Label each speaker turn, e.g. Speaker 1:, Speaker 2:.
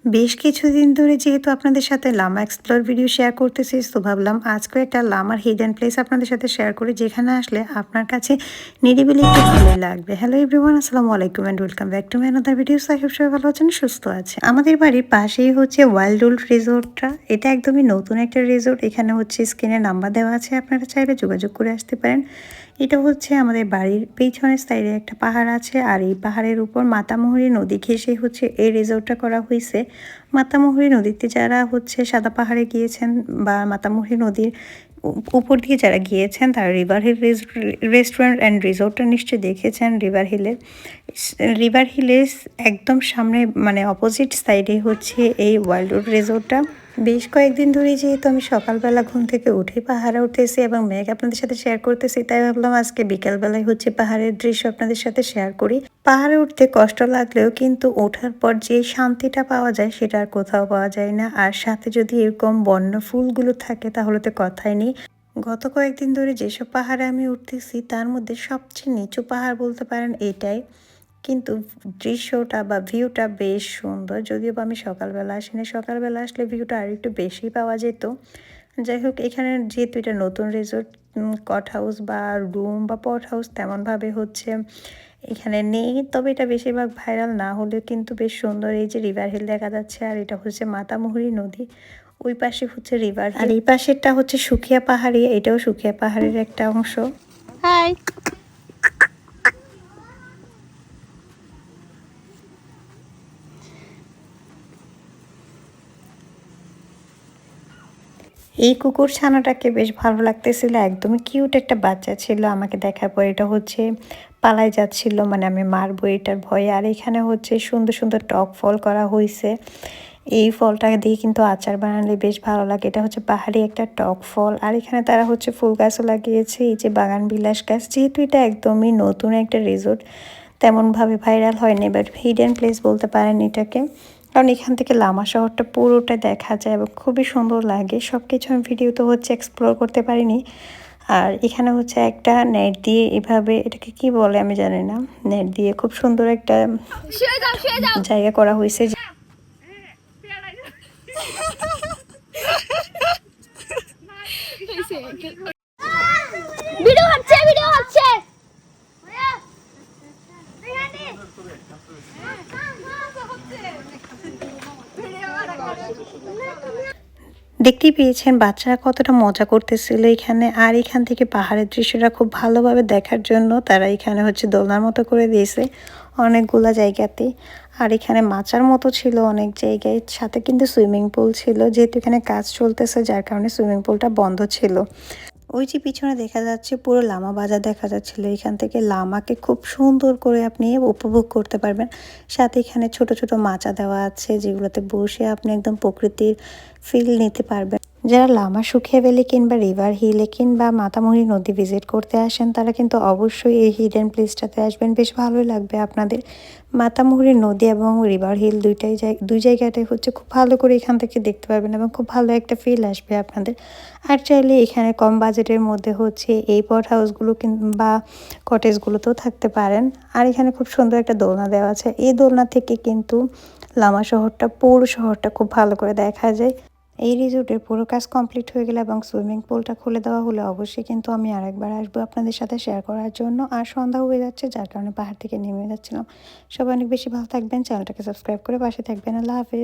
Speaker 1: বেশ কিছুদিন ধরে যেহেতু আপনাদের সাথে লামা এক্সপ্লোর ভিডিও শেয়ার করতেছি, তো ভাবলাম আজকে একটা লামার হিডেন প্লেস আপনাদের সাথে শেয়ার করি, যেখানে আসলে আপনার কাছে নিরিবিলি একটু ভালোই লাগবে। হ্যালো এভরিওয়ান, আসসালামু আলাইকুম and welcome back to my another video. সাহেব সবাই ভালো আছেন, সুস্থ আছে। আমাদের বাড়ির পাশেই হচ্ছে ওয়াইল্ড উড রিসোর্টটা। এটা একদমই নতুন একটা রিসোর্ট। এখানে হচ্ছে স্ক্রিনে নাম্বার দেওয়া আছে, আপনারা চাইলে যোগাযোগ করে আসতে পারেন। এটা হচ্ছে আমাদের বাড়ির পেছনের সাইডে একটা পাহাড় আছে, আর এই পাহাড়ের উপর মাতামুহুরী নদী ঘেঁষে হচ্ছে এই রিসোর্টটা করা হয়েছে। মাতামুহুরী নদীতে যারা হচ্ছে সাদা পাহাড়ে গিয়েছেন বা মাতামুহুরী নদীর উপর দিয়ে যারা গিয়েছেন, তারা রিভার হিল রেস্টুরেন্ট অ্যান্ড রিসোর্টটা নিশ্চয়ই দেখেছেন। রিভার হিলের একদম সামনে মানে অপোজিট সাইডে হচ্ছে এই ওয়াইল্ড উড রিসোর্টটা। বেশ কয়েকদিন ধরেই যেহেতু আমি সকালবেলা ঘুম থেকে উঠে পাহাড়ে উঠতেছি এবং মেঘ আপনাদের সাথে শেয়ার করতেছি, তাই ভাবলাম আজকে বিকালবেলায় হচ্ছে পাহাড়ের দৃশ্য আপনাদের সাথে শেয়ার করি। পাহাড়ে উঠতে কষ্ট লাগলেও কিন্তু ওঠার পর যে শান্তিটা পাওয়া যায় সেটা আর কোথাও পাওয়া যায় না। আর সাথে যদি এরকম বন্য ফুলগুলো থাকে তাহলে তো কথাই নেই। গত কয়েকদিন ধরে যেসব পাহাড়ে আমি উঠতেছি তার মধ্যে সবচেয়ে নিচু পাহাড় বলতে পারেন এটাই। কিন্তু দৃশ্যটা বা ভিউটা বেশ সুন্দর। যদিও বা আমি সকালবেলা আসিনি, সকালবেলা আসলে ভিউটা আর একটু বেশি পাওয়া যেত। যাই হোক, এখানে যেহেতু এটা নতুন রিসোর্ট, কট হাউস বা রুম বা পট হাউস তেমনভাবে হচ্ছে এখানে নেই, তবে এটা বেশিরভাগ ভাইরাল না হলেও কিন্তু বেশ সুন্দর। এই যে রিভার হিল দেখা যাচ্ছে, আর এটা হচ্ছে মাতামুহুরী নদী। ওই পাশে হচ্ছে রিভার হিল, আর এই পাশেরটা হচ্ছে সুখিয়া পাহাড়ি, এটাও সুখিয়া পাহাড়ের একটা অংশ।
Speaker 2: হাই।
Speaker 1: এই কুকুর ছানাটাকে বেশ ভালো লাগতেছিল, একদমই কিউট একটা বাচ্চা ছিল। আমাকে দেখার পর এটা হচ্ছে পালায় যাচ্ছিল, মানে আমি মারবো এটার ভয়ে। আর এখানে হচ্ছে সুন্দর সুন্দর টক ফল করা হয়েছে। এই ফলটা দিয়ে কিন্তু আচার বানালে বেশ ভালো লাগে। এটা হচ্ছে পাহাড়ি একটা টক ফল। আর এখানে তারা হচ্ছে ফুল গাছও লাগিয়েছে, এই যে বাগান বিলাস গাছ। যেহেতু এটা একদমই নতুন একটা রিসোর্ট, তেমনভাবে ভাইরাল হয়নি, বাট হিডেন প্লেস বলতে পারেন এটাকে। কারণ এখান থেকে লামা শহরটা পুরোটা দেখা যায় এবং খুবই সুন্দর লাগে। সব কিছু আমি ভিডিওতে হচ্ছে এক্সপ্লোর করতে পারিনি। আর এখানে হচ্ছে একটা নেট দিয়ে এভাবে, এটাকে কি বলে আমি জানি না, নেট দিয়ে খুব সুন্দর একটা জায়গা করা হয়েছে।
Speaker 2: ভিডিও হচ্ছে ভিডিও হচ্ছে।
Speaker 1: দেখতেই পেয়েছেন বাচ্চারা কতটা মজা করতেছিল এখানে। আর এখান থেকে পাহাড়ের দৃশ্যটা খুব ভালোভাবে দেখার জন্য তারা এখানে হচ্ছে দোলনার মতো করে দিয়েছে অনেকগুলা জায়গাতে। আর এখানে মাচার মতো ছিল অনেক জায়গায়, সাথে কিন্তু সুইমিং পুল ছিল। যেহেতু এখানে কাজ চলতেছে যার কারণে সুইমিং পুলটা বন্ধ ছিল। ওই যে পিছনে দেখা যাচ্ছে পুরো লামা বাজার দেখা যাচ্ছিল, এখান থেকে লামাকে খুব সুন্দর করে আপনি উপভোগ করতে পারবেন। সাথে এখানে ছোট ছোট মাচা দেওয়া আছে, যেগুলোতে বসে আপনি একদম প্রকৃতির ফিল নিতে পারবেন। যারা লামা সুখিয়া ভ্যালি কিংবা রিভার হিলে কিংবা মাতামুহুরী নদী ভিজিট করতে আসেন, তারা কিন্তু অবশ্যই এই হিডেন প্লেসটাতে আসবেন, বেশ ভালোই লাগবে আপনাদের। মাতামুহুরী নদী এবং রিভার হিল দুই জায়গাটাই হচ্ছে খুব ভালো করে এখান থেকে দেখতে পারবেন এবং খুব ভালো একটা ফিল আসবে আপনাদের। আর চাইলে এখানে কম বাজেটের মধ্যে হচ্ছে এই পট হাউসগুলো কিংবা কটেজগুলোতেও থাকতে পারেন। আর এখানে খুব সুন্দর একটা দোলনা দেওয়া আছে, এই দোলনা থেকে কিন্তু লামা শহরটা, পুরো শহরটা খুব ভালো করে দেখা যায়। এই রিসোর্টের পুরো কাজ কমপ্লিট হয়ে গেলে এবং সুইমিং পুলটা খুলে দেওয়া হলে অবশ্যই কিন্তু আমি আরেকবার আসবো আপনাদের সাথে শেয়ার করার জন্য। আর সন্ধ্যা হয়ে যাচ্ছে, যার কারণে পাহাড় থেকে নেমে যাচ্ছিলাম। সবাই অনেক বেশি ভালো থাকবেন, চ্যানেলটাকে সাবস্ক্রাইব করে পাশে থাকবেন। আল্লাহ হাফেজ।